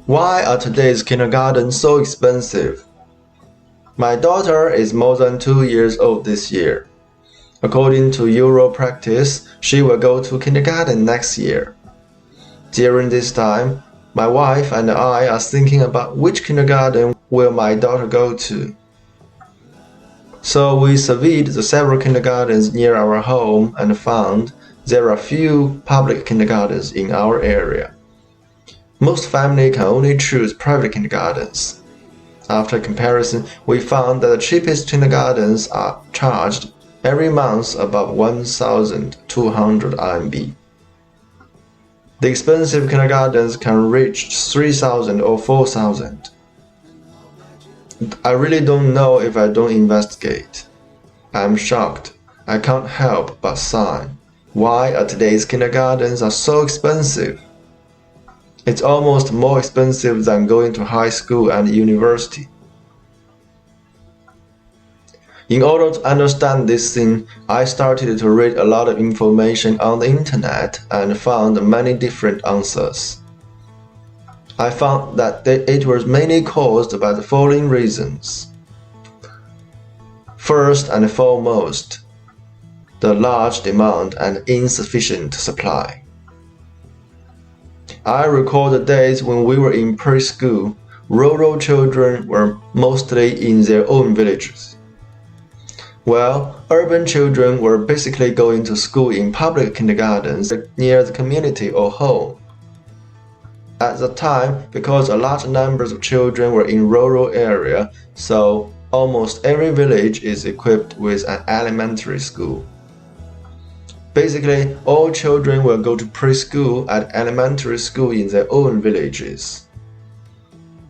Why are today's kindergartens so expensive? My daughter is more than 2 years old this year. According to Euro practice, she will go to kindergarten next year. During this time, my wife and I are thinking about which kindergarten will my daughter go to. So we surveyed the several kindergartens near our home and found there are few public kindergartens in our area. Most families can only choose private kindergartens. After comparison, we found that the cheapest kindergartens are charged every month above 1,200 RMB. The expensive kindergartens can reach 3,000 or 4,000. I really don't know if I don't investigate. I'm shocked. I can't help but sigh. Why are today's kindergartens are so expensive? It's almost more expensive than going to high school and university. In order to understand this thing, I started to read a lot of information on the internet and found many different answers. I found that it was mainly caused by the following reasons. First and foremost, the large demand and insufficient supply. I recall the days when we were in preschool. Rural children were mostly in their own villages, while urban children were basically going to school in public kindergartens near the community or home. At the time, because a large number of children were in rural area, so almost every village is equipped with an elementary school. Basically, all children will go to preschool and elementary school in their own villages.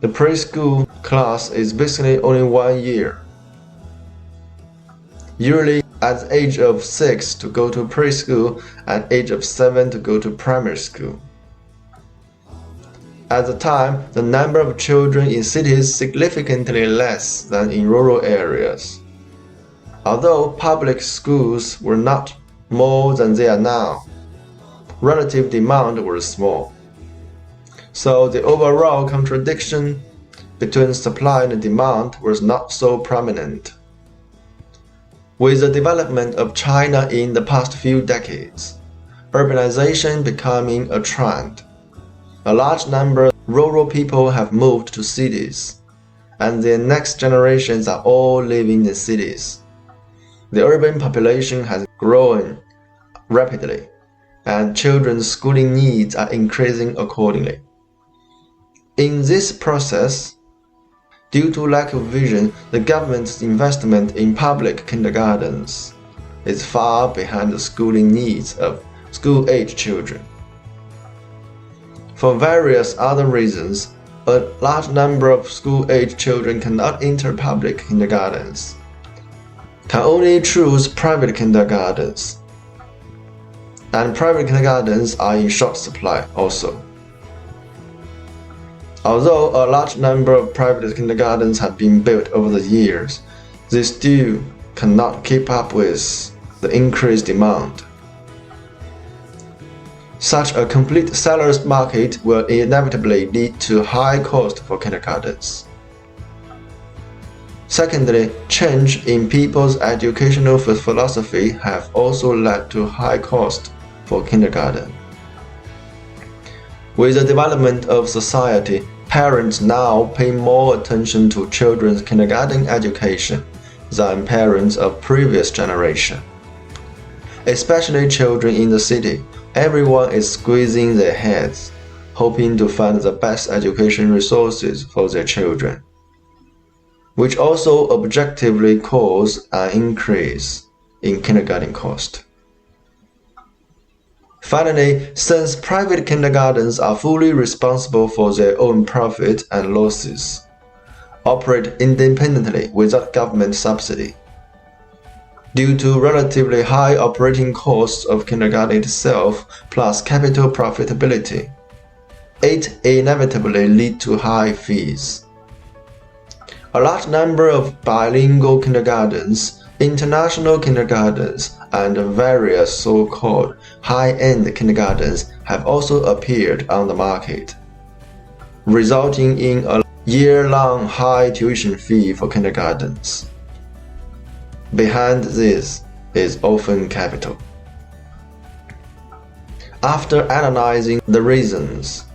The preschool class is basically only 1 year. Usually at the age of 6 to go to preschool and age of 7 to go to primary school. At the time, the number of children in cities significantly less than in rural areas. Although public schools were not more than they are now, relative demand was small. So the overall contradiction between supply and demand was not so prominent. With the development of China in the past few decades, urbanization becoming a trend, a large number of rural people have moved to cities, and their next generations are all living in cities. The urban population has grown rapidly, and children's schooling needs are increasing accordingly. In this process, due to lack of vision, the government's investment in public kindergartens is far behind the schooling needs of school-age children. For various other reasons, a large number of school-age children cannot enter public kindergartens, can only choose private kindergartens, and private kindergartens are in short supply also. Although a large number of private kindergartens have been built over the years, they still cannot keep up with the increased demand. Such a complete seller's market will inevitably lead to high cost for kindergartens. Secondly, change in people's educational philosophy have also led to high cost for kindergarten. With the development of society, parents now pay more attention to children's kindergarten education than parents of previous generation. Especially children in the city, everyone is squeezing their heads, hoping to find the best education resources for their children, which also objectively cause an increase in kindergarten cost. Finally, since private kindergartens are fully responsible for their own profit and losses, operate independently without government subsidy, due to relatively high operating costs of kindergarten itself plus capital profitability, it inevitably leads to high fees. A large number of bilingual kindergartens, international kindergartens, and various so-called high-end kindergartens have also appeared on the market. resulting in a year-long high tuition fee for kindergartens. Behind this is often capital. After analyzing the reasons,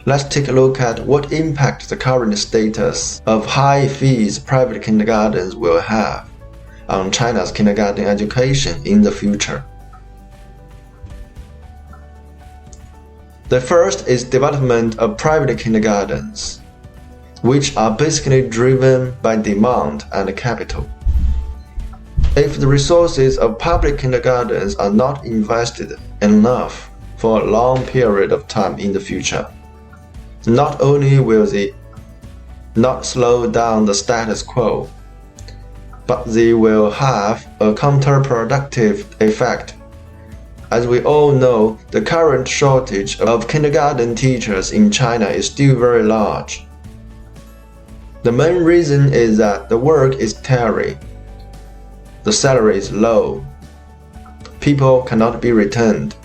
let's take a look at what impact the current status of high fees private kindergartens will have on China's kindergarten education in the future. The first is development of private kindergartens, which are basically driven by demand and capital. If the resources of public kindergartens are not invested enough for a long period of time in the future, not only will they not slow down the status quo, but they will have a counterproductive effect. As we all know, the current shortage of kindergarten teachers in China is still very large. The main reason is that the work is tiring, the salary is low, people cannot be returned.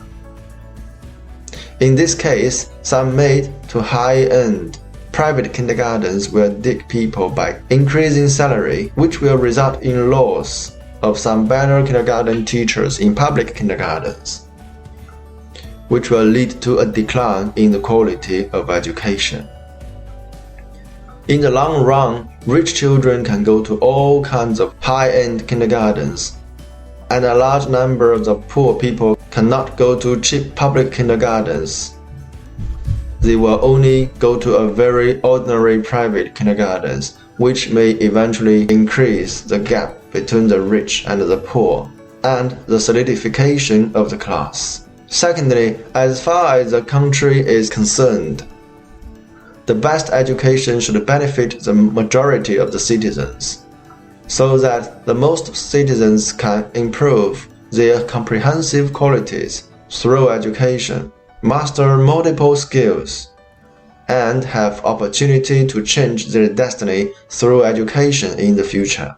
In this case, some mid to high-end private kindergartens will dig people by increasing salary, which will result in loss of some better kindergarten teachers in public kindergartens, which will lead to a decline in the quality of education. In the long run, rich children can go to all kinds of high-end kindergartens, and a large number of the poor people cannot go to cheap public kindergartens. They will only go to a very ordinary private kindergartens, which may eventually increase the gap between the rich and the poor, and the solidification of the class. Secondly, as far as the country is concerned, the best education should benefit the majority of the citizens, so that the most citizens can improve their comprehensive qualities through education, master multiple skills, and have opportunity to change their destiny through education in the future.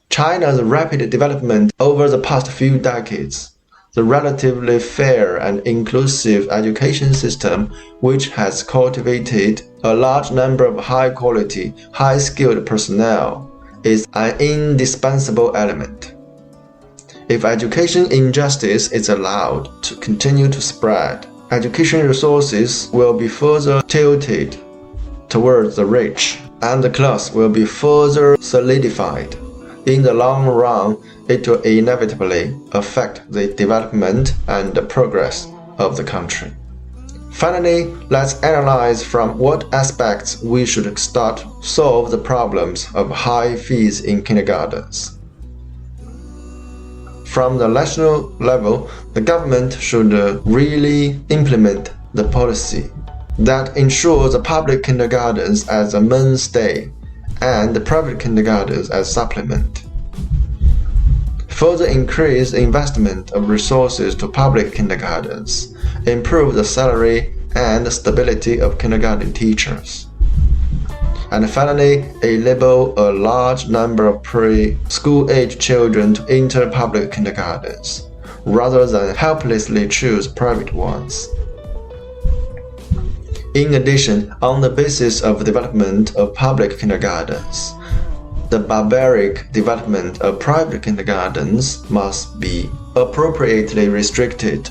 China's rapid development over the past few decades, the relatively fair and inclusive education system which has cultivated a large number of high-quality, high-skilled personnel, is an indispensable element. If education injustice is allowed to continue to spread, education resources will be further tilted towards the rich, and the class will be further solidified. In the long run, it will inevitably affect the development and the progress of the country. Finally, let's analyze from what aspects we should start solve the problems of high fees in kindergartens. From the national level, the government should really implement the policy that ensures the public kindergartens as a mainstay and the private kindergartens as supplement. Further increase the investment of resources to public kindergartens, improve the salary and the stability of kindergarten teachers. And finally, enable a large number of pre-school age children to enter public kindergartens, rather than helplessly choose private ones. In addition, on the basis of development of public kindergartens, the barbaric development of private kindergartens must be appropriately restricted,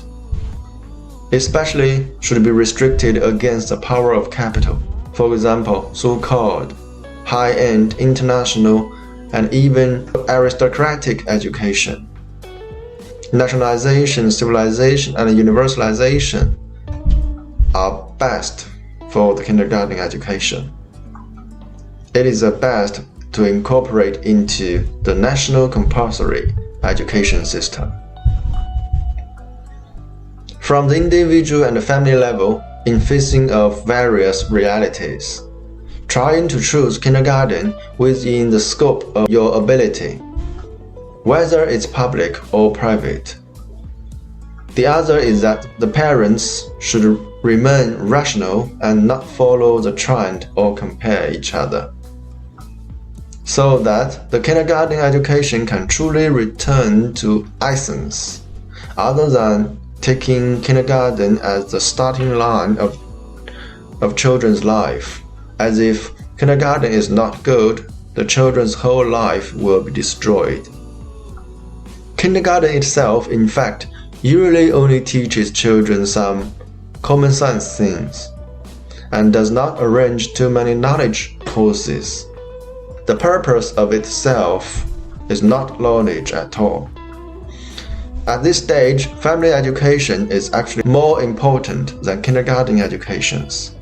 especially should be restricted against the power of capital. For example, so-called high-end international and even aristocratic education. Nationalization, civilization, and universalization are best for the kindergarten education. It is the best to incorporate into the national compulsory education system. From the individual and family level, in facing of various realities, trying to choose kindergarten within the scope of your ability, whether it's public or private. The other is that the parents should remain rational and not follow the trend or compare each other, so that the kindergarten education can truly return to essence, other than taking kindergarten as the starting line of of children's life, as if kindergarten is not good, the children's whole life will be destroyed. Kindergarten itself, in fact, usually only teaches children some common sense things, and does not arrange too many knowledge courses. The purpose of itself is not knowledge at all. At this stage, family education is actually more important than kindergarten educations.